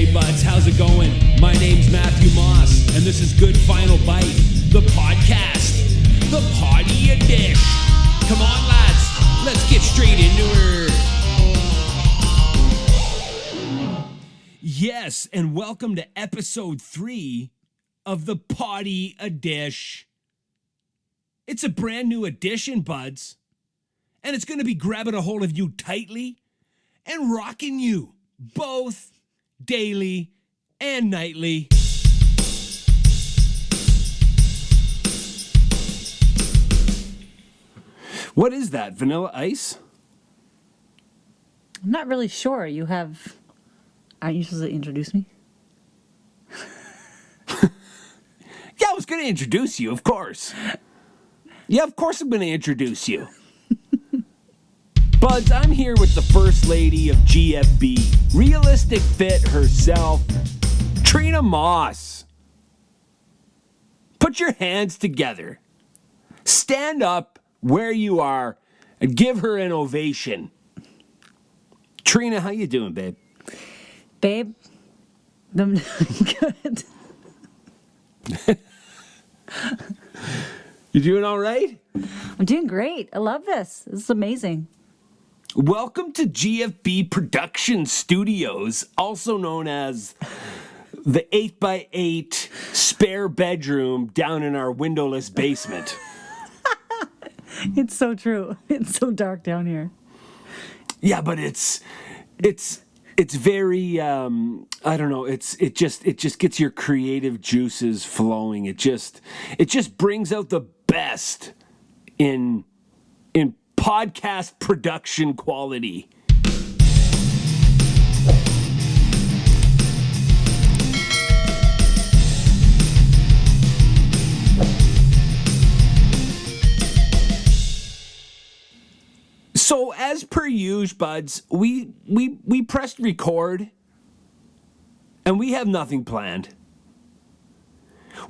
Hey buds, how's it going? My name's Matthew Moss, and this is Good Final Bite, the podcast, the Poddy Edishhh. Come on, lads, let's get straight into her. Yes, and welcome to episode 3 of the Poddy Edishhh. It's a brand new edition, buds, and it's going to be grabbing a hold of you tightly and rocking you both daily and nightly. What is that? Vanilla ice? I'm not really sure. Aren't you supposed to introduce me? Yeah, I was going to introduce you, of course. Yeah, of course I'm going to introduce you. Buds, I'm here with the First Lady of GFB, realistic fit herself, Trina Moss. Put your hands together. Stand up where you are and give her an ovation. Trina, how you doing, babe? Babe, I'm doing good. You doing all right? I'm doing great. I love this. This is amazing. Welcome to GFB Production Studios, also known as the 8x8 spare bedroom down in our windowless basement. It's so true. It's so dark down here. Yeah, but it's very I don't know, it just gets your creative juices flowing. It just brings out the best in podcast production quality. So as per usual, buds, we pressed record and we have nothing planned.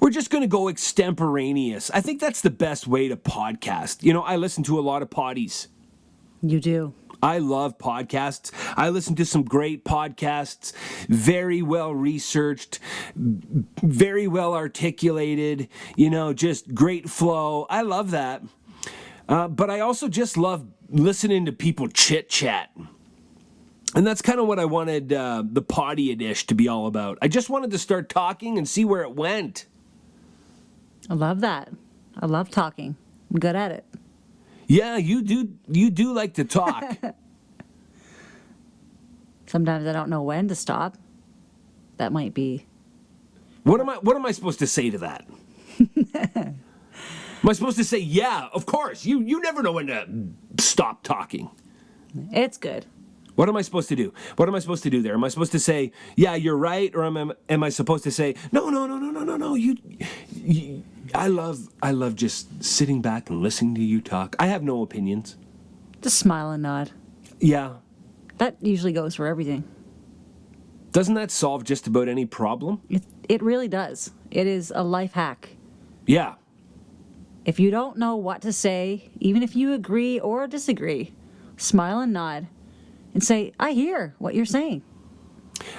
We're just going to go extemporaneous. I think that's the best way to podcast. You know, I listen to a lot of poddies. You do. I love podcasts. I listen to some great podcasts, very well researched, very well articulated, you know, just great flow. I love that. But I also just love listening to people chit chat. And that's kind of what I wanted the Poddy Edishhh to be all about. I just wanted to start talking and see where it went. I love that. I love talking. I'm good at it. Yeah, you do like to talk. Sometimes I don't know when to stop. That might be. What am I supposed to say to that? Am I supposed to say, yeah, of course. You never know when to stop talking. It's good. What am I supposed to do? What am I supposed to do there? Am I supposed to say, yeah, you're right? Or am I supposed to say, no, I love just sitting back and listening to you talk. I have no opinions. Just smile and nod. Yeah. That usually goes for everything. Doesn't that solve just about any problem? It really does. It is a life hack. Yeah. If you don't know what to say, even if you agree or disagree, smile and nod and say, I hear what you're saying.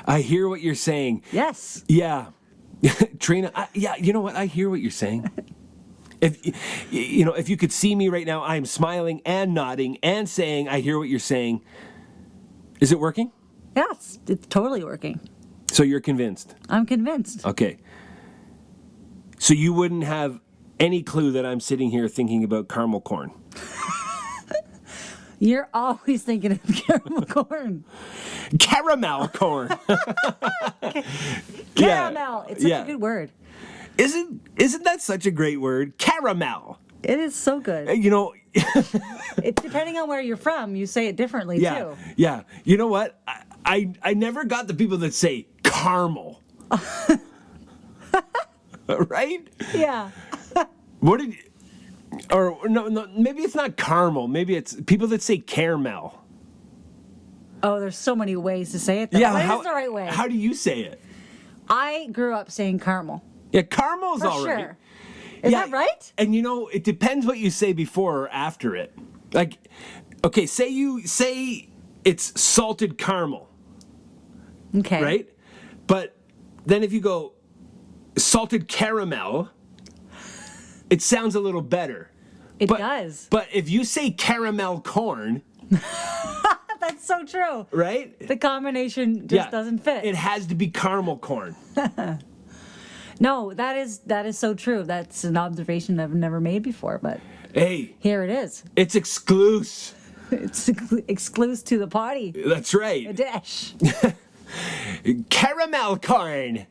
I hear what you're saying. Yes. Yeah. Trina, yeah, you know what? I hear what you're saying. If you could see me right now, I'm smiling and nodding and saying, I hear what you're saying. Is it working? Yes, it's totally working. So you're convinced? I'm convinced. Okay. So you wouldn't have any clue that I'm sitting here thinking about caramel corn? You're always thinking of caramel corn. Caramel corn. Caramel. It's such a good word. Isn't that such a great word? Caramel. It is so good. You know, Depending on where you're from, you say it differently too. Yeah. You know what? I never got the people that say caramel. Right? Yeah. What did you, or no, maybe it's not caramel. Maybe it's people that say caramel. Oh, there's so many ways to say it, though. Yeah, What is the right way? How do you say it? I grew up saying caramel. Yeah, caramel's For all right. sure. Is that right? And you know, it depends what you say before or after it. Like, okay, say it's salted caramel. Okay. Right? But then if you go salted caramel, it sounds a little better. It does. But if you say caramel corn, That's so true. right? The combination just doesn't fit. It has to be caramel corn. No, that is so true. That's an observation I've never made before, but Hey, here it is. it's exclusive. It's exclusive to the Poddy. That's right. Edishhh. Caramel corn.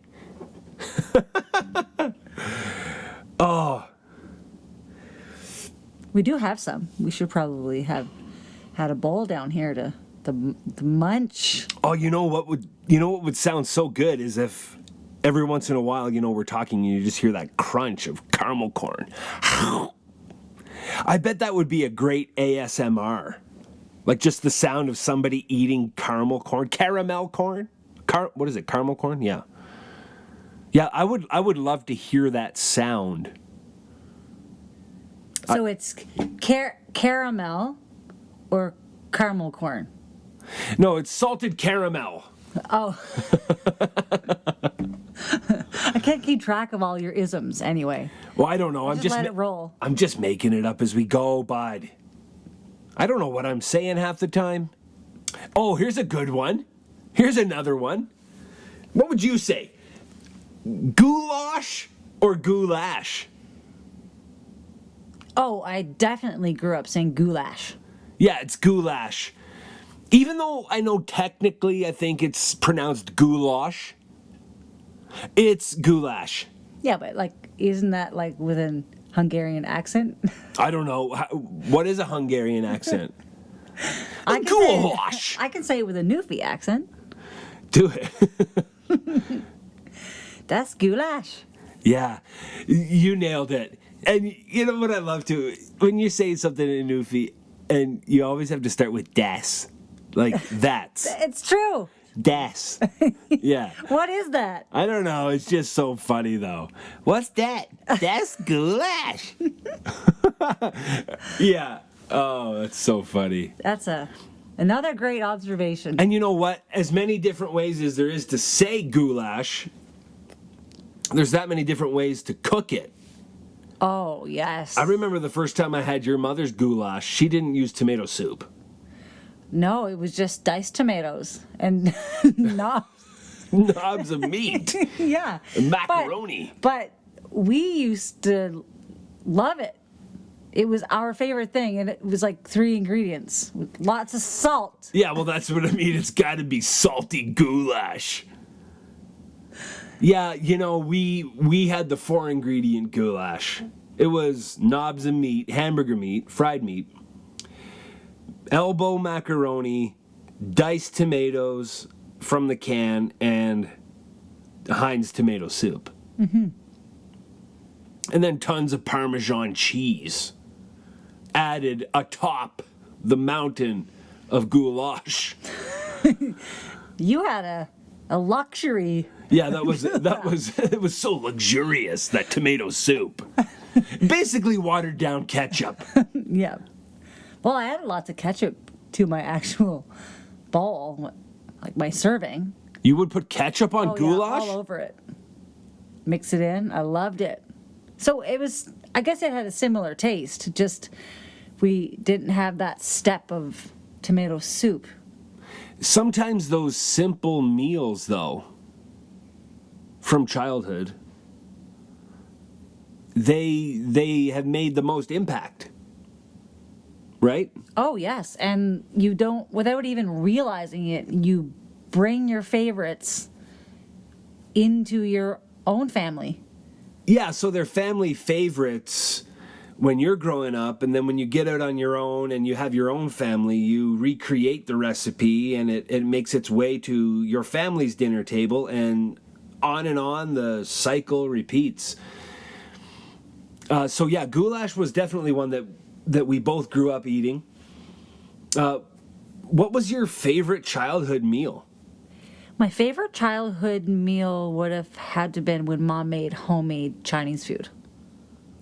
We do have some. We should probably have had a bowl down here to munch. Oh, you know what would sound so good is if every once in a while, we're talking and you just hear that crunch of caramel corn. I bet that would be a great ASMR. Like just the sound of somebody eating caramel corn. Caramel corn? What is it? Caramel corn? Yeah. Yeah, I would love to hear that sound. So it's caramel or caramel corn? No, it's salted caramel. Oh. I can't keep track of all your isms anyway. Well, I don't know. Just let it roll. I'm just making it up as we go, bud. I don't know what I'm saying half the time. Oh, here's a good one. Here's another one. What would you say? Goulash or goulash? Oh, I definitely grew up saying goulash. Yeah, it's goulash. Even though I know technically I think it's pronounced goulash, it's goulash. Yeah, but isn't that with an Hungarian accent? I don't know. What is a Hungarian accent? Goulash. I can say it with a Newfie accent. Do it. That's goulash. Yeah, you nailed it. And you know what I love too? When you say something in Newfie, and you always have to start with das. Like, that's. It's true. Das. Yeah. What is that? I don't know. It's just so funny, though. What's that? That's goulash. Yeah. Oh, that's so funny. That's another great observation. And you know what? As many different ways as there is to say goulash, there's that many different ways to cook it. Oh, yes. I remember the first time I had your mother's goulash, she didn't use tomato soup. No, it was just diced tomatoes and knobs of meat. Yeah. And macaroni. But we used to love it. It was our favorite thing, and it was 3 ingredients with lots of salt. Yeah, well, that's what I mean. It's got to be salty goulash. Yeah, we had the 4-ingredient goulash. It was knobs of meat, hamburger meat, fried meat, elbow macaroni, diced tomatoes from the can, and Heinz tomato soup. Mm-hmm. And then tons of Parmesan cheese added atop the mountain of goulash. You had a luxury. Yeah, it was so luxurious, that tomato soup. Basically watered down ketchup. Yeah. Well, I added lots of ketchup to my actual bowl, my serving. You would put ketchup on goulash? Yeah, all over it. Mix it in. I loved it. So I guess it had a similar taste, just we didn't have that step of tomato soup. Sometimes those simple meals, though, from childhood, they have made the most impact. Right? Oh, yes. And you don't, without even realizing it, you bring your favorites into your own family. Yeah, so they're family favorites when you're growing up, and then when you get out on your own and you have your own family, you recreate the recipe, and it makes its way to your family's dinner table, and on the cycle repeats. So yeah, goulash was definitely one that we both grew up eating. What was your favorite childhood meal? My favorite childhood meal would have had to been when Mom made homemade Chinese food.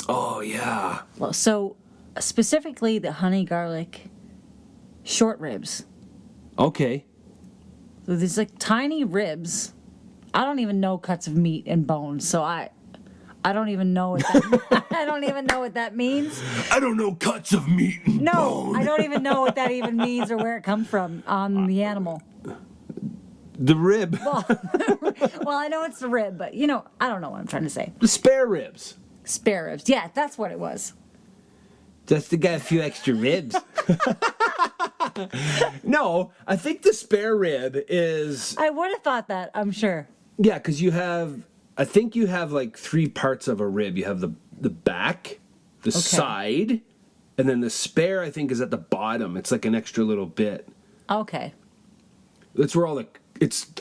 Oh, yeah. Well, so specifically the honey garlic short ribs. Okay. So there's tiny ribs. I don't even know cuts of meat and bones, so I don't even know what that I don't even know what that means. I don't know cuts of meat and No, bone. I don't even know what that even means or where it comes from on the animal. The rib. Well, I know it's the rib, but I don't know what I'm trying to say. The spare ribs. Spare ribs. Yeah, that's what it was. Just to get a few extra ribs. No, I think the spare rib is... I would have thought that, I'm sure. Yeah, because I think you have like 3 parts of a rib. You have the back, the side, and then the spare, I think, is at the bottom. It's like an extra little bit. Okay. That's where all the...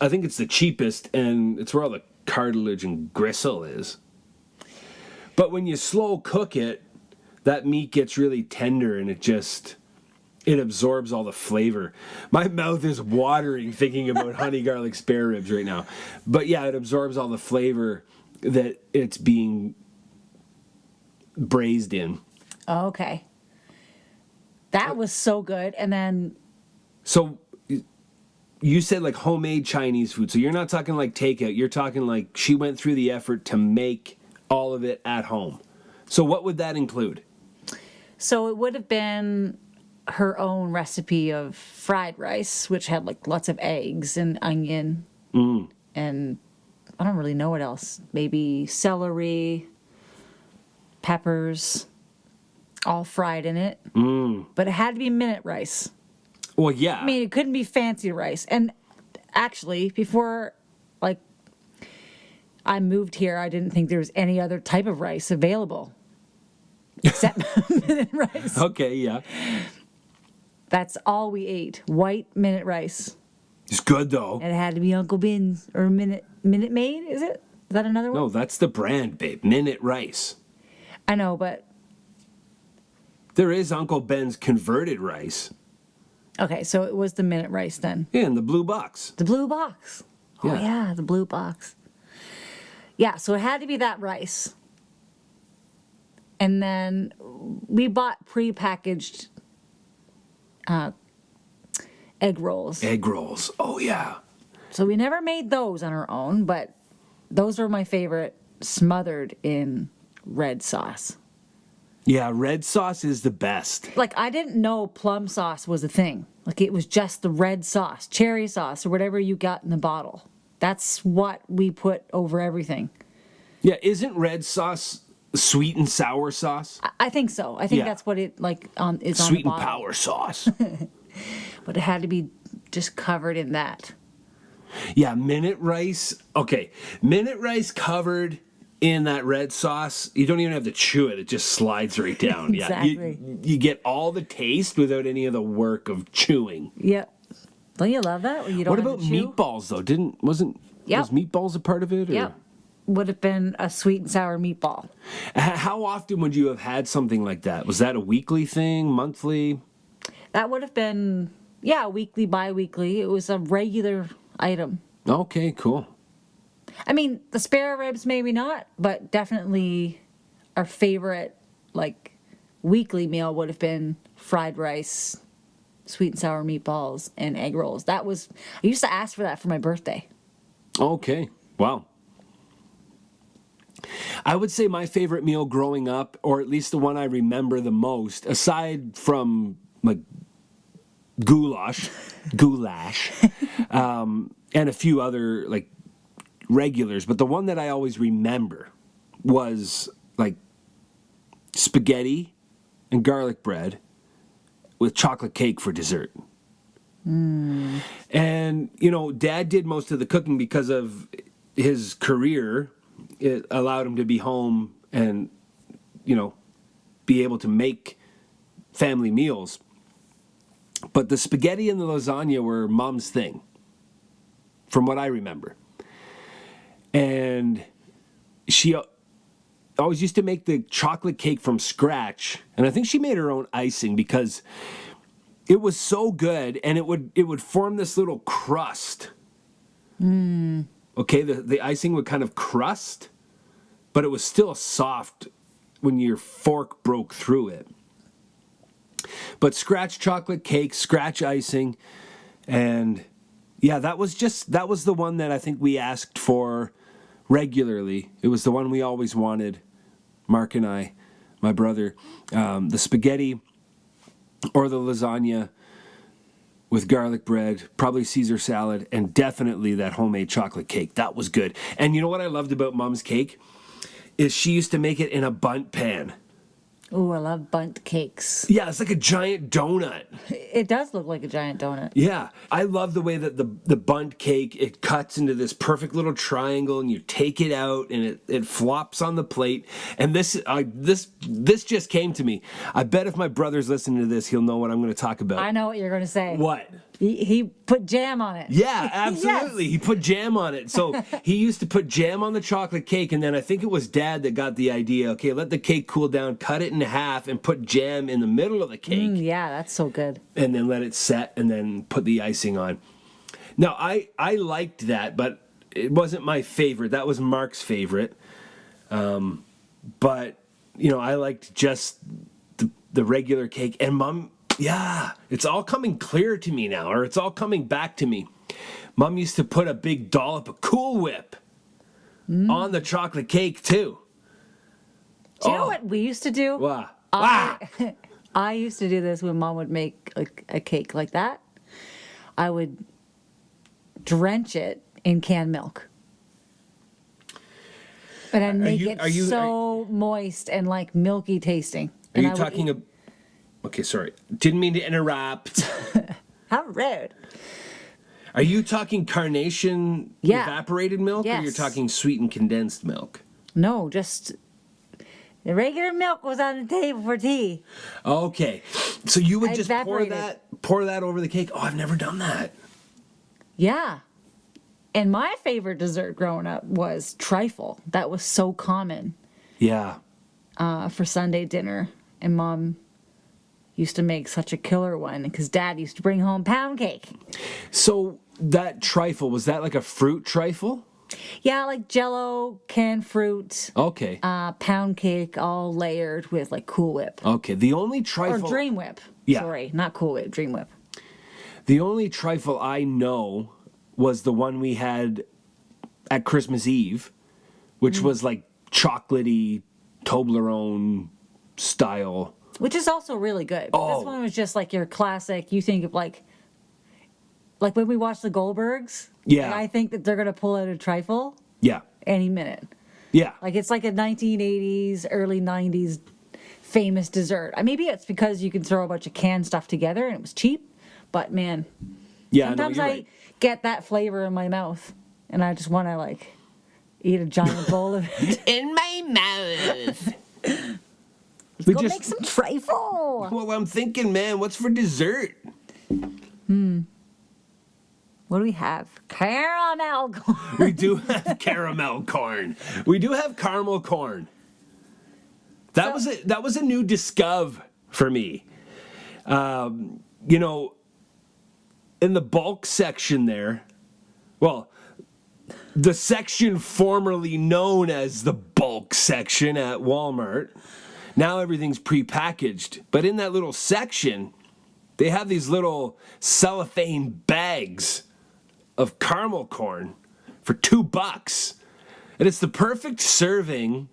I think it's the cheapest, and it's where all the cartilage and gristle is. But when you slow cook it, that meat gets really tender, and it absorbs all the flavor. My mouth is watering thinking about honey garlic spare ribs right now. But yeah, it absorbs all the flavor that it's being braised in. Okay. That was so good. And then... So you said like homemade Chinese food. So you're not talking like takeout. You're talking like she went through the effort to make all of it at home. So what would that include? So it would have been her own recipe of fried rice, which had like lots of eggs and onion. And I don't really know what else. Maybe celery, peppers, all fried in it. But it had to be minute rice. Well, yeah. I mean, it couldn't be fancy rice. And actually, before like I moved here, I didn't think there was any other type of rice available except minute rice. Okay, yeah. That's all we ate. White minute rice. It's good though. And it had to be Uncle Ben's or Minute Maid, is it? Is that another one? No, that's the brand, babe. Minute Rice. I know, but There is Uncle Ben's converted rice. okay, so it was the minute rice then. Yeah, in the blue box. The blue box. Oh Yeah. yeah, the blue box. Yeah, so it had to be that rice. And then we bought prepackaged egg rolls. Egg rolls. Oh, yeah. So we never made those on our own, but those were my favorite, smothered in red sauce. Yeah, red sauce is the best. Like, I didn't know plum sauce was a thing. Like, it was just the red sauce, cherry sauce, or whatever you got in the bottle. That's what we put over everything. Yeah, isn't red sauce sweet and sour sauce? I think so. I think Yeah. that's what it, like, is on the Sweet and bottle. power sauce. But it had to be just covered in that. Yeah, minute rice. Okay, minute rice covered in that red sauce. You don't even have to chew it. It just slides right down. Exactly. Yeah, you get all the taste without any of the work of chewing. Yep. Don't you love that? You don't What have about to chew? meatballs though? Yep. Was meatballs a part of it? Or? Yep. Would have been a sweet and sour meatball. How often would you have had something like that? Was that a weekly thing, monthly? That would have been, weekly, bi-weekly. It was a regular item. Okay, cool. I mean, the spare ribs, maybe not, but definitely our favorite, like, weekly meal would have been fried rice, sweet and sour meatballs, and egg rolls. I used to ask for that for my birthday. Okay, wow. I would say my favorite meal growing up, or at least the one I remember the most, aside from like goulash, and a few other like regulars, but the one that I always remember was like spaghetti and garlic bread with chocolate cake for dessert. And, Dad did most of the cooking because of his career. It allowed him to be home and, be able to make family meals. But the spaghetti and the lasagna were Mom's thing, from what I remember. And she always used to make the chocolate cake from scratch. And I think she made her own icing because it was so good, and it would form this little crust. Okay, the icing would kind of crust, but it was still soft when your fork broke through it. But scratch chocolate cake, scratch icing, and Yeah, that was the one that I think we asked for regularly. It was the one we always wanted, Mark and I, my brother. The spaghetti or the lasagna with garlic bread, probably Caesar salad, and definitely that homemade chocolate cake. That was good. And you know what I loved about Mom's cake? Is she used to make it in a bundt pan. Ooh, I love bundt cakes. Yeah, it's like a giant donut. It does look like a giant donut. Yeah, I love the way that the bundt cake, it cuts into this perfect little triangle, and you take it out, and it flops on the plate. And this just came to me. I bet if my brother's listening to this, he'll know what I'm going to talk about. I know what you're going to say. What? He put jam on it. Yeah, absolutely. Yes. He put jam on it. So he used to put jam on the chocolate cake, and then I think it was Dad that got the idea, okay, let the cake cool down, cut it in half, and put jam in the middle of the cake. Yeah, that's so good. And then let it set, and then put the icing on. Now, I liked that, but it wasn't my favorite. That was Mark's favorite. But, I liked just the regular cake. And Mom... Yeah, it's all coming clear to me now, or it's all coming back to me. Mom used to put a big dollop of Cool Whip on the chocolate cake, too. Do you know what we used to do? Wow. I used to do this when Mom would make a cake like that. I would drench it in canned milk. And I'd make it so moist and like milky tasting. Are you talking... Okay, sorry. Didn't mean to interrupt. How rude. Are you talking carnation evaporated milk, Yes. or you're talking sweetened condensed milk? No, just the regular milk was on the table for tea. Okay. So you would just Evaporated. pour that over the cake? Oh, I've never done that. Yeah. And my favorite dessert growing up was trifle. That was so common Yeah. for Sunday dinner. And Mom used to make such a killer one because Dad used to bring home pound cake. So that trifle, was that like a fruit trifle? Yeah, like Jell-O, canned fruit, Okay. pound cake, all layered with like Cool Whip. Okay. The only trifle... Or Dream Whip. Yeah. Sorry, not Cool Whip, Dream Whip. The only trifle I know was the one we had at Christmas Eve, which was like chocolatey Toblerone style. Which is also really good. But this one was just like your classic, you think of like when we watch the Goldbergs. Yeah. And I think that they're going to pull out a trifle Yeah. any minute. Yeah. Like it's like a 1980s, early 90s famous dessert. Maybe it's because you can throw a bunch of canned stuff together and it was cheap. But man, Yeah. sometimes no, I you're right. get that flavor in my mouth and I just want to like eat a giant bowl of it. In my mouth. Go make some trifle. Well, I'm thinking, man, what's for dessert? What do we have? Caramel corn. We do have caramel corn. We do have caramel corn. That was a new discover for me. In the bulk section there, well, the section formerly known as the bulk section at Walmart. Now everything's prepackaged. But in that little section, they have these little cellophane bags of caramel corn for $2. And it's the perfect serving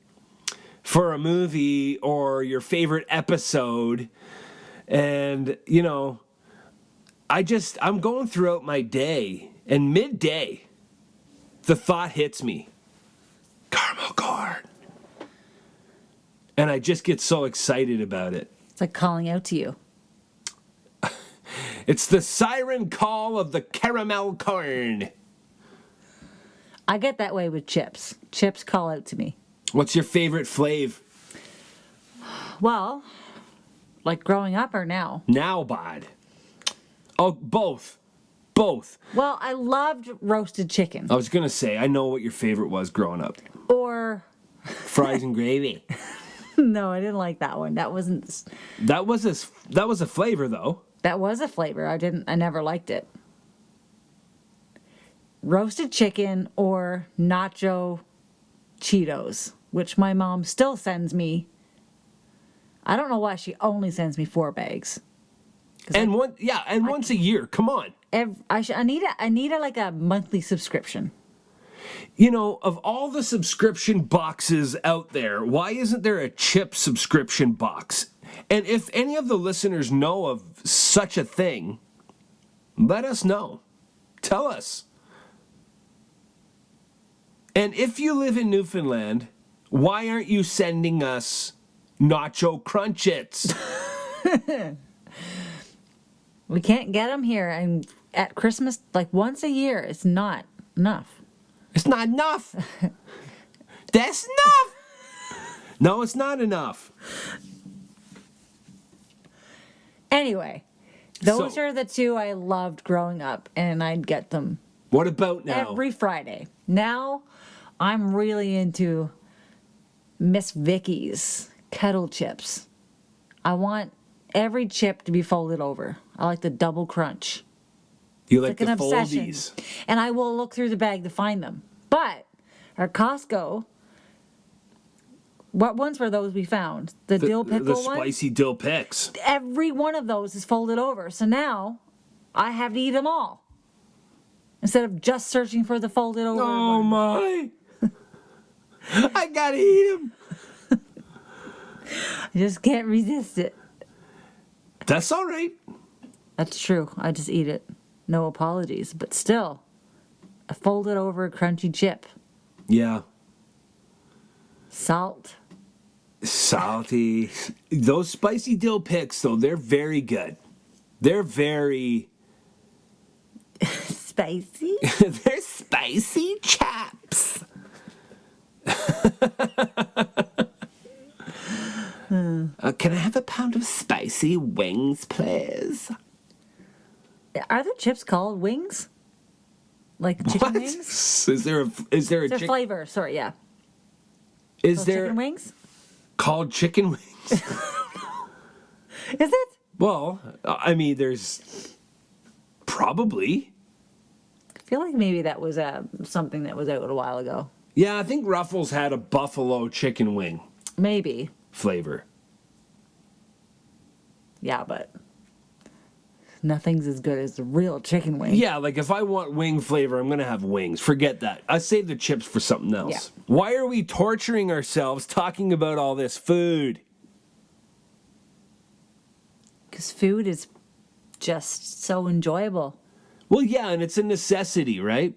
for a movie or your favorite episode. And, I'm going throughout my day, and midday, the thought hits me. Caramel corn. And I just get so excited about it. It's like calling out to you. It's the siren call of the caramel corn. I get that way with chips. Chips call out to me. What's your favorite flav? Well, like growing up or now? Now, bod. Oh, both. Both. Well, I loved roasted chicken. I was going to say, I know what your favorite was growing up. Or... Fries and gravy. No, I didn't like that one. That wasn't... That was a flavor, though. That was a flavor. I never liked it. Roasted chicken or nacho Cheetos, which my mom still sends me. I don't know why she only sends me 4 bags. And once a year. Come on. I need a monthly subscription. You know, of all the subscription boxes out there, why isn't there a chip subscription box? And if any of the listeners know of such a thing, let us know. Tell us. And if you live in Newfoundland, why aren't you sending us Nacho Crunchits? We can't get them here, and at Christmas, like once a year, it's not enough. It's not enough. That's enough. No, it's not enough. Anyway, those are the two I loved growing up, and I'd get them What about now? every Friday. Now, I'm really into Miss Vicky's kettle chips. I want every chip to be folded over. I like the double crunch. You like It's the an obsession. foldies. And I will look through the bag to find them. But at Costco, what ones were those we found? The dill pickle The ones? spicy dill picks. Every one of those is folded over. So now I have to eat them all. Instead of just searching for the folded over Oh one. my. I gotta eat them. I just can't resist it. That's all right. That's true. I just eat it. No apologies. But still, a folded over crunchy chip. Yeah. Salt. Salty. Those spicy dill picks, though, they're very good. They're very... Spicy. they're spicy chaps. Can I have a pound of spicy wings, please? Are the chips called wings? Like chicken What? wings? Is there a Their chick- flavor. Sorry, yeah. Is Those there chicken wings? called chicken wings? Is it? Well, I mean, there's probably. I feel like maybe that was something that was out a while ago. Yeah, I think Ruffles had a buffalo chicken wing Maybe. flavor. Yeah, but nothing's as good as the real chicken wing. Yeah, like if I want wing flavor, I'm going to have wings. Forget that. I save the chips for something else. Yeah. Why are we torturing ourselves talking about all this food? Because food is just so enjoyable. Well, yeah, and it's a necessity, right?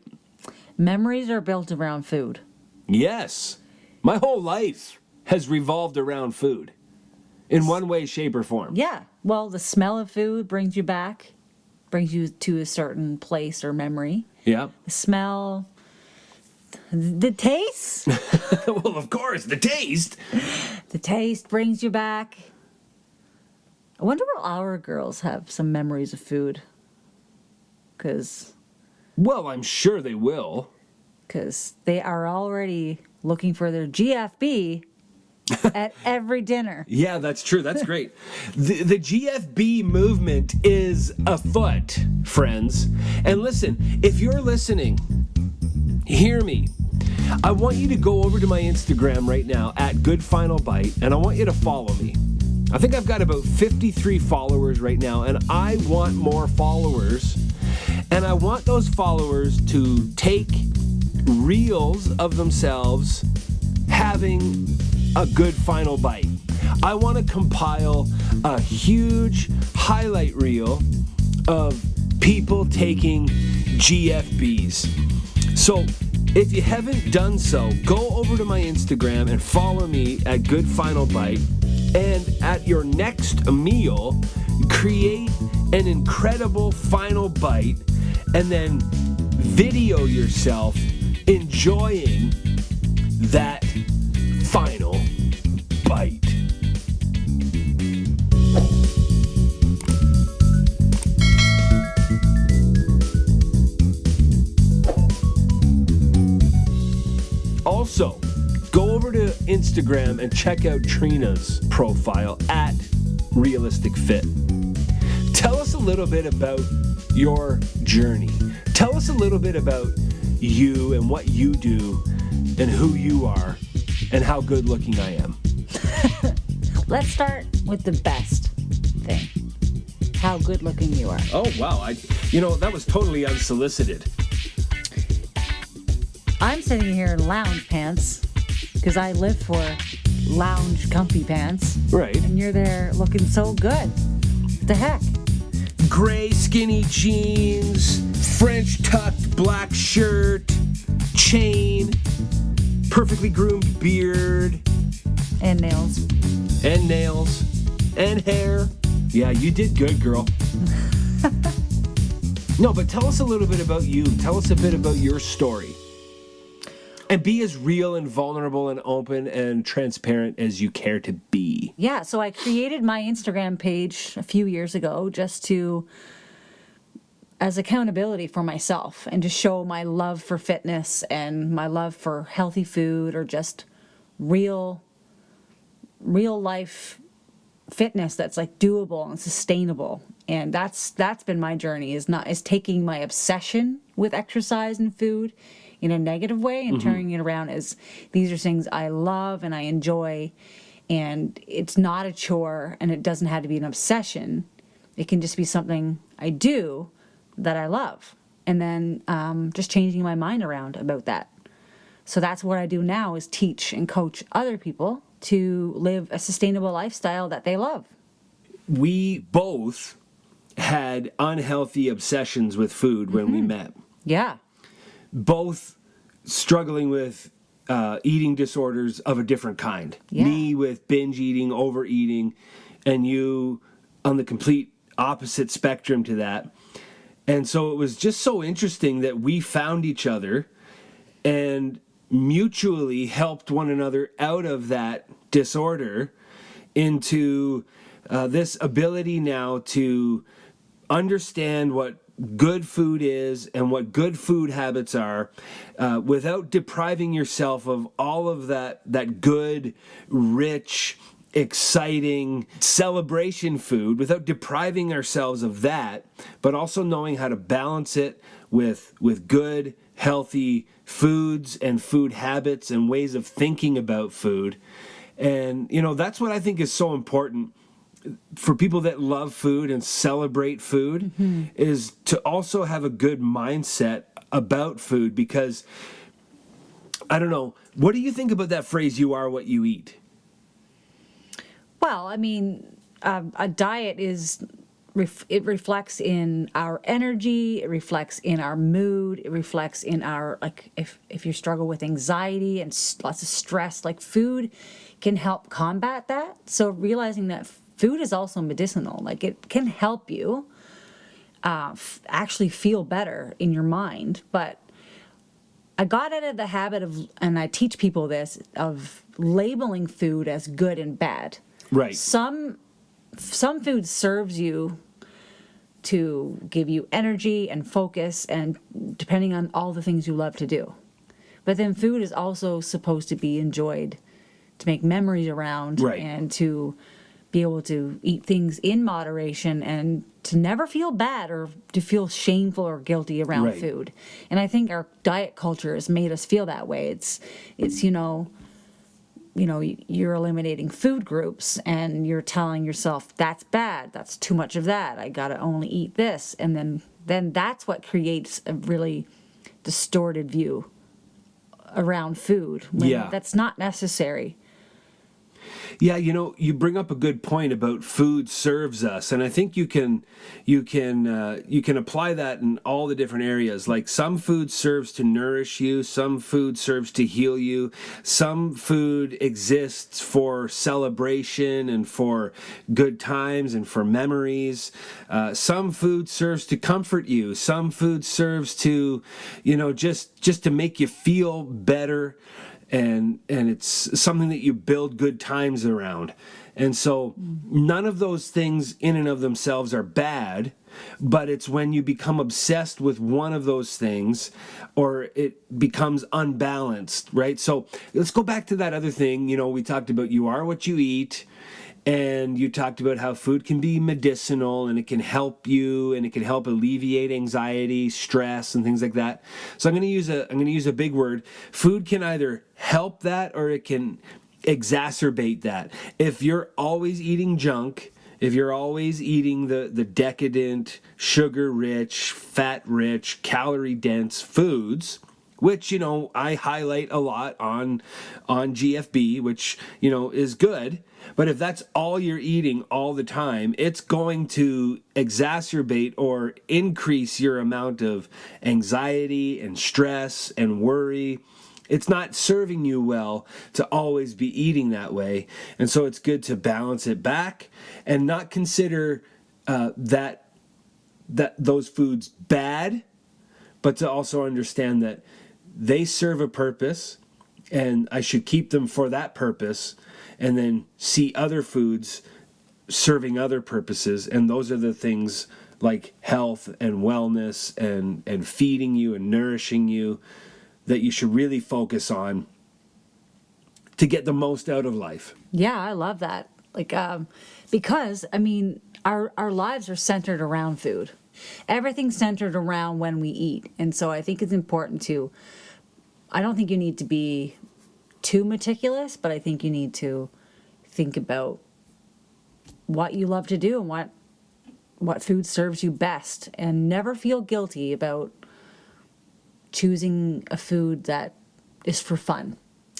Memories are built around food. Yes. My whole life has revolved around food in one way, shape, or form. Yeah. Well, the smell of food brings you back, brings you to a certain place or memory. Yeah. The smell, the taste. Well, of course, the taste. The taste brings you back. I wonder will our girls have some memories of food? Because Well, I'm sure they will. they are already looking for their GFB at every dinner. Yeah, that's true. That's great. The GFB movement is afoot, friends. And listen, if you're listening, hear me. I want you to go over to my Instagram right now at Good Final Bite, and I want you to follow me. I think I've got about 53 followers right now, and I want more followers. And I want those followers to take reels of themselves having a good final bite. I want to compile a huge highlight reel of people taking GFBs. So if you haven't done so, go over to my Instagram and follow me at Good Final Bite. And at your next meal, create an incredible final bite and then video yourself enjoying that final bite. Also, go over to Instagram and check out Trina's profile at Realistic Fit. Tell us a little bit about your journey. Tell us a little bit about you and what you do and who you are and how good looking I am. Let's start with the best thing. how good looking you are. Oh, wow. That was totally unsolicited. I'm sitting here in lounge pants because I live for lounge comfy pants. Right. And you're there looking so good. What the heck? Gray skinny jeans, French tucked black shirt, chain, perfectly groomed beard. And nails. And nails. And hair. Yeah, you did good, girl. No, but tell us a little bit about you. Tell us a bit about your story. And be as real and vulnerable and open and transparent as you care to be. Yeah, so I created my Instagram page a few years ago just as accountability for myself and to show my love for fitness and my love for healthy food or just real life fitness that's like doable and sustainable. And that's been my journey is taking my obsession with exercise and food in a negative way and turning it around as these are things I love and I enjoy, and it's not a chore and it doesn't have to be an obsession. It can just be something I do that I love, and then just changing my mind around about that. So that's what I do now is teach and coach other people to live a sustainable lifestyle that they love. We both had unhealthy obsessions with food when we met. Yeah. Both struggling with eating disorders of a different kind. Yeah. Me with binge eating, overeating, and you on the complete opposite spectrum to that. And so it was just so interesting that we found each other and mutually helped one another out of that disorder into this ability now to understand what good food is and what good food habits are without depriving yourself of all of that good, rich, exciting celebration food, without depriving ourselves of that, but also knowing how to balance it with good, healthy foods and food habits and ways of thinking about food. And, that's what I think is so important for people that love food and celebrate food, is to also have a good mindset about food, because I don't know, what do you think about that phrase, you are what you eat? Well, I mean, a diet it reflects in our energy, it reflects in our mood, it reflects in our, like, if you struggle with anxiety and lots of stress, like food can help combat that. So realizing that food is also medicinal, like it can help you actually feel better in your mind. But I got out of the habit of, and I teach people this, of labeling food as good and bad. Right. Some food serves you to give you energy and focus, and depending on all the things you love to do. But then food is also supposed to be enjoyed, to make memories around, right, and to be able to eat things in moderation and to never feel bad or to feel shameful or guilty around right, food. And I think our diet culture has made us feel that way. It's you're eliminating food groups and you're telling yourself that's bad, that's too much of that, I gotta only eat this, and then that's what creates a really distorted view around food when that's not necessary. Yeah, you bring up a good point about food serves us, and I think you can apply that in all the different areas. Like some food serves to nourish you, some food serves to heal you, some food exists for celebration and for good times and for memories. Some food serves to comfort you, some food serves to, just to make you feel better. And it's something that you build good times around. And so none of those things in and of themselves are bad, but it's when you become obsessed with one of those things or it becomes unbalanced, right? So let's go back to that other thing. We talked about you are what you eat, and you talked about how food can be medicinal and it can help you and it can help alleviate anxiety, stress, and things like that. So I'm going to use a big word. Food can either help that or it can exacerbate that. If you're always eating junk, if you're always eating the decadent, sugar-rich, fat-rich, calorie-dense foods, which, you know, I highlight a lot on GFB, which, you know, is good. But if that's all you're eating all the time, it's going to exacerbate or increase your amount of anxiety and stress and worry. It's not serving you well to always be eating that way. And so it's good to balance it back and not consider that those foods bad, but to also understand that they serve a purpose and I should keep them for that purpose, and then see other foods serving other purposes. And those are the things like health and wellness and feeding you and nourishing you that you should really focus on to get the most out of life. Yeah, I love that. Like, because, I mean, our lives are centered around food. Everything's centered around when we eat. And so I think it's important to, I don't think you need to be too meticulous, but I think you need to think about what you love to do and what food serves you best, and never feel guilty about choosing a food that is for fun.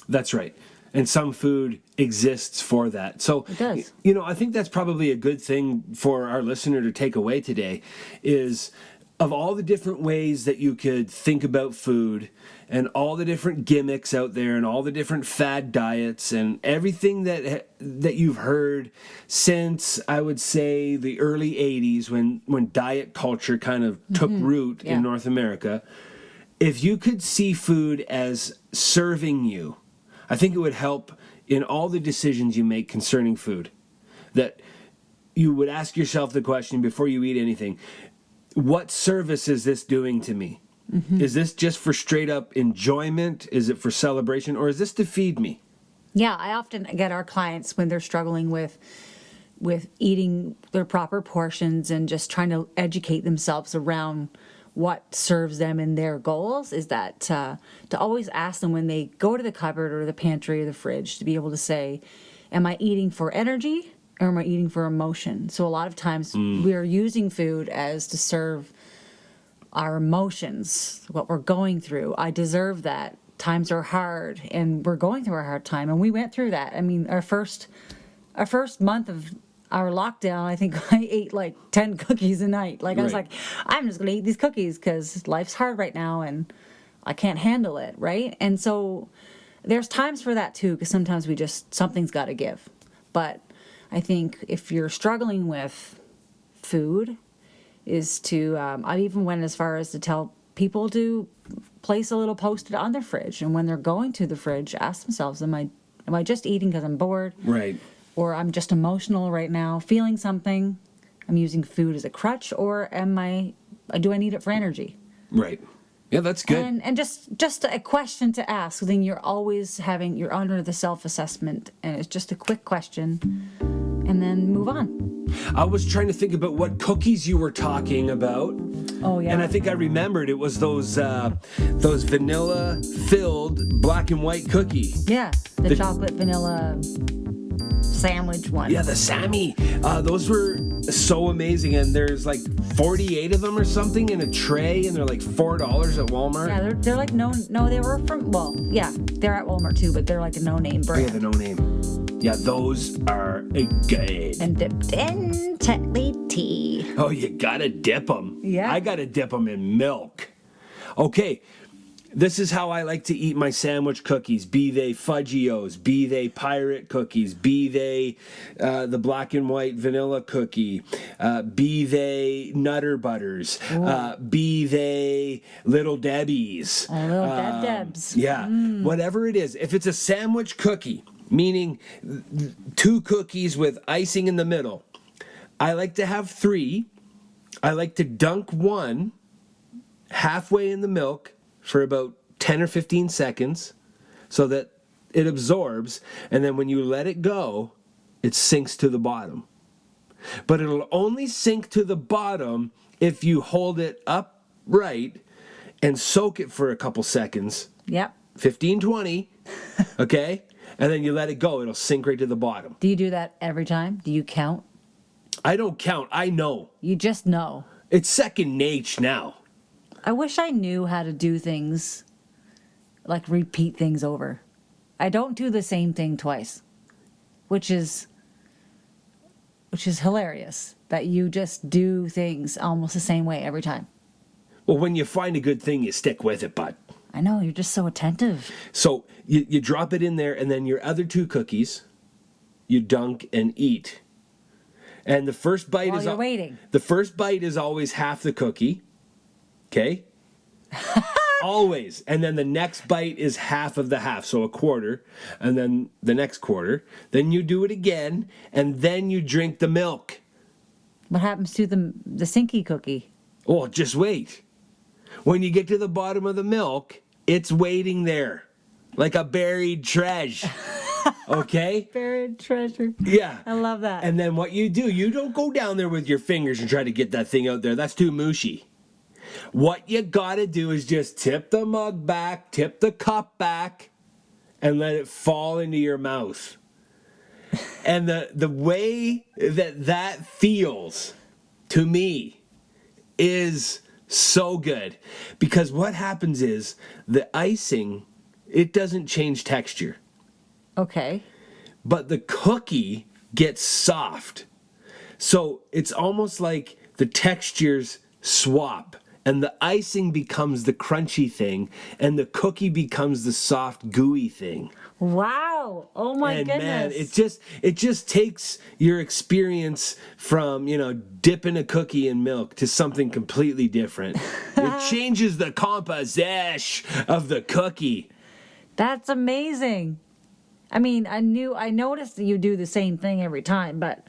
That's right. And some food exists for that. So, it does. You know, I think that's probably a good thing for our listener to take away today is of all the different ways that you could think about food and all the different gimmicks out there and all the different fad diets and everything that you've heard since, I would say, the early 80s when diet culture kind of took root in North America. If you could see food as serving you, I think it would help in all the decisions you make concerning food. That you would ask yourself the question before you eat anything, what service is this doing to me? Is this just for straight up enjoyment? Is it for celebration? Or is this to feed me? Yeah, I often get our clients when they're struggling with eating their proper portions and just trying to educate themselves around what serves them in their goals, is that to always ask them when they go to the cupboard or the pantry or the fridge to be able to say, am I eating for energy or am I eating for emotion? So a lot of times we are using food as to serve our emotions, what we're going through. I deserve that. Times are hard and we're going through a hard time, and we went through that. I mean, our first month of our lockdown, I think I ate like 10 cookies a night. Like, I was like, I'm just going to eat these cookies because life's hard right now and I can't handle it, right? And so there's times for that too, because sometimes something's got to give. But I think if you're struggling with food, is to, I even went as far as to tell people to place a little post-it on their fridge. And when they're going to the fridge, ask themselves, am I just eating because I'm bored? Right. Or I'm just emotional right now, feeling something. I'm using food as a crutch, or do I need it for energy? Right. Yeah, that's good. And just a question to ask. So then you're under the self-assessment, and it's just a quick question, and then move on. I was trying to think about what cookies you were talking about. Oh yeah. And I think I remembered it was those vanilla-filled black and white cookie. Yeah, the chocolate vanilla sandwich one. Yeah, the Sammy. Those were so amazing, and there's like 48 of them or something in a tray, and they're like $4 at Walmart. Yeah, they're like no, they were from, well, yeah, they're at Walmart too, but they're like a no-name brand. Oh, yeah, the no-name. Yeah, those are good. And dipped in Tetley tea. Oh, you gotta dip them. Yeah. I gotta dip them in milk. Okay. This is how I like to eat my sandwich cookies, be they Fudgios, be they pirate cookies, be they the black and white vanilla cookie, be they Nutter Butters, be they Little Debbie's. Little Debs. Yeah, whatever it is. If it's a sandwich cookie, meaning 2 cookies with icing in the middle, I like to have 3. I like to dunk 1 halfway in the milk for about 10 or 15 seconds so that it absorbs, and then when you let it go, it sinks to the bottom. But it'll only sink to the bottom if you hold it upright and soak it for a couple seconds. Yep. 15, 20, okay? And then you let it go, it'll sink right to the bottom. Do you do that every time? Do you count? I don't count. I know. You just know. It's second nature now. I wish I knew how to do things, like repeat things over. I don't do the same thing twice, which is hilarious that you just do things almost the same way every time. Well, when you find a good thing, you stick with it, bud. I know, you're just so attentive. So you drop it in there, and then your other 2 cookies, you dunk and eat. And the first bite While you're waiting. The first bite is always half the cookie. Okay? Always. And then the next bite is half of the half, so a quarter, and then the next quarter. Then you do it again, and then you drink the milk. What happens to the sinky cookie? Oh, just wait. When you get to the bottom of the milk, it's waiting there like a buried treasure. Okay? Buried treasure. Yeah. I love that. And then what you do, you don't go down there with your fingers and try to get that thing out there. That's too mushy. What you gotta do is just tip the mug back, tip the cup back, and let it fall into your mouth. And the way that feels to me is so good. Because what happens is the icing, it doesn't change texture. Okay. But the cookie gets soft. So it's almost like the textures swap. And the icing becomes the crunchy thing, and the cookie becomes the soft, gooey thing. Wow! Oh my and goodness! Man, it just takes your experience from dipping a cookie in milk to something completely different. It changes the composition of the cookie. That's amazing. I mean, I noticed that you do the same thing every time, but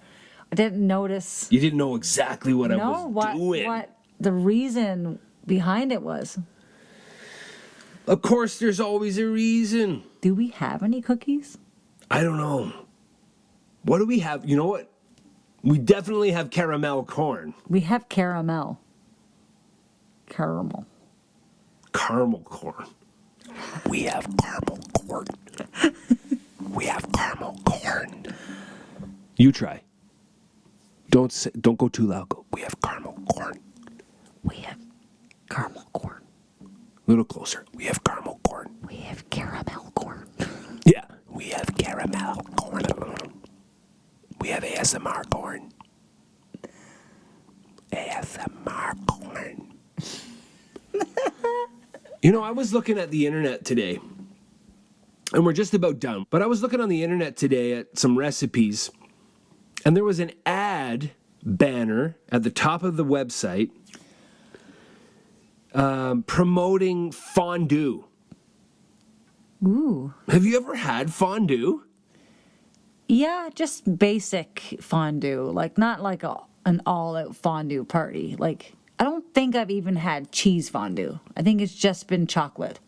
I didn't notice. You didn't know exactly what I was doing. What the reason behind it was. Of course, there's always a reason. Do we have any cookies? I don't know. What do we have? You know what? We definitely have caramel corn. We have caramel. Caramel. Caramel corn. We have caramel corn. We have caramel corn. You try. Don't go too loud. Go. We have caramel corn. We have caramel corn. A little closer. We have caramel corn. We have caramel corn. Yeah. We have caramel corn. We have ASMR corn. ASMR corn. I was looking at the internet today, and we're just about done, but I was looking on the internet today at some recipes, and there was an ad banner at the top of the website promoting fondue. Ooh. Have you ever had fondue? Yeah, just basic fondue, like not like an all-out fondue party. Like, I don't think I've even had cheese fondue. I think it's just been chocolate.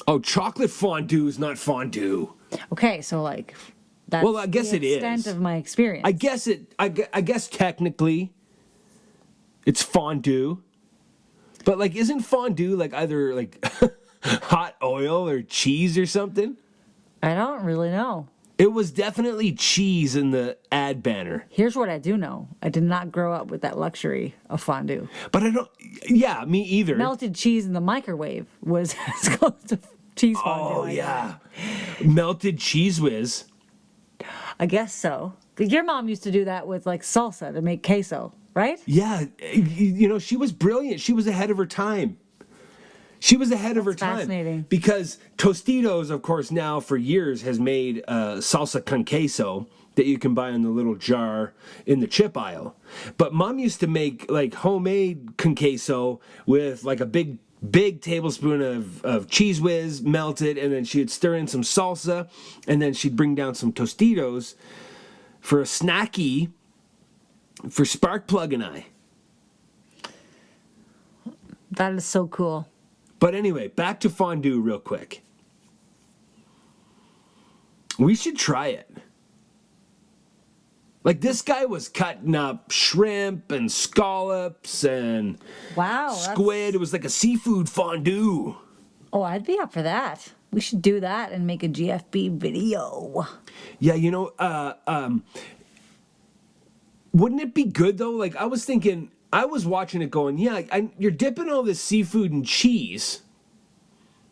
Oh, chocolate fondue is not fondue. Okay, so like that's well, I guess the it is. extent of my experience. I guess technically it's fondue. But like isn't fondue like either like hot oil or cheese or something? I don't really know. It was definitely cheese in the ad banner. Here's what I do know. I did not grow up with that luxury of fondue. But I don't yeah, me either. Melted cheese in the microwave was as close to cheese fondue. Oh yeah. Melted cheese whiz. I guess so. Your mom used to do that with like salsa to make queso, right? Yeah, she was brilliant. She was ahead of her time. Fascinating. Because Tostitos, of course, now for years has made salsa con queso that you can buy in the little jar in the chip aisle. But Mom used to make like homemade con queso with like a big tablespoon of cheese whiz melted, and then she'd stir in some salsa, and then she'd bring down some Tostitos for a snacky for Sparkplug and I. That is so cool. But anyway, back to fondue real quick. We should try it. Like this guy was cutting up shrimp and scallops and squid. It was like a seafood fondue. Oh, I'd be up for that. We should do that and make a GFB video. Yeah, wouldn't it be good though? Like I was thinking, I was watching it going, yeah, you're dipping all this seafood in cheese.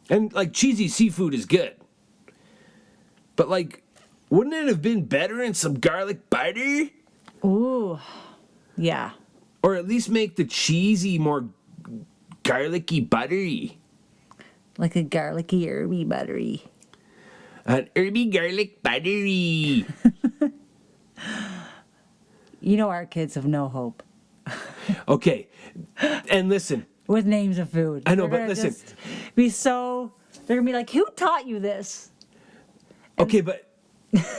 And like cheesy seafood is good. But like, wouldn't it have been better in some garlic butter? Ooh, yeah. Or at least make the cheesy more garlicky buttery. Like a garlicky, herby buttery. An herby garlic buttery. You know our kids have no hope. Okay, and listen. With names of food. I know, but listen. They're gonna be like, who taught you this? Okay, but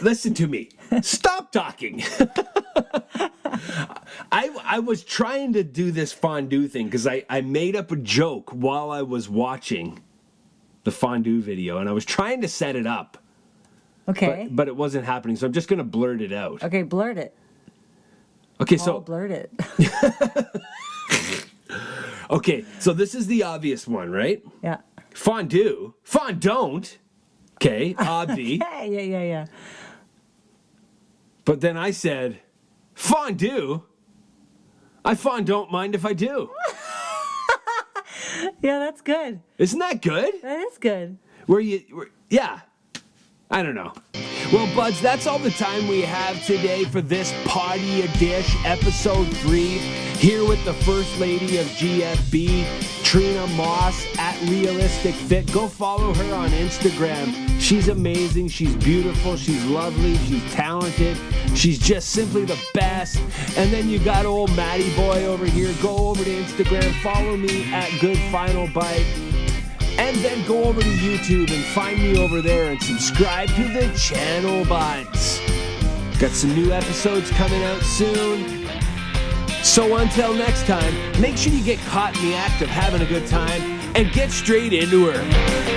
listen to me. Stop talking. I was trying to do this fondue thing because I made up a joke while I was watching the fondue video, and I was trying to set it up. Okay. But it wasn't happening, so I'm just going to blurt it out. Okay, blurt it. Okay, I'll blurt it. Okay, so this is the obvious one, right? Yeah. Fondue. Fondant. Okay, obvi. Yeah. But then I said, fondue? I don't mind if I do. Yeah, that's good. Isn't that good? That is good. Yeah. I don't know. Well, buds, that's all the time we have today for this Poddy Edishhh episode 3. Here with the First Lady of GFB, Trina Moss at Realistic Fit. Go follow her on Instagram. She's amazing. She's beautiful. She's lovely. She's talented. She's just simply the best. And then you got old Matty Boy over here. Go over to Instagram. Follow me at Good Final Bite. And then go over to YouTube and find me over there and subscribe to the channel, buds. Got some new episodes coming out soon. So until next time, make sure you get caught in the act of having a good time and get straight into her.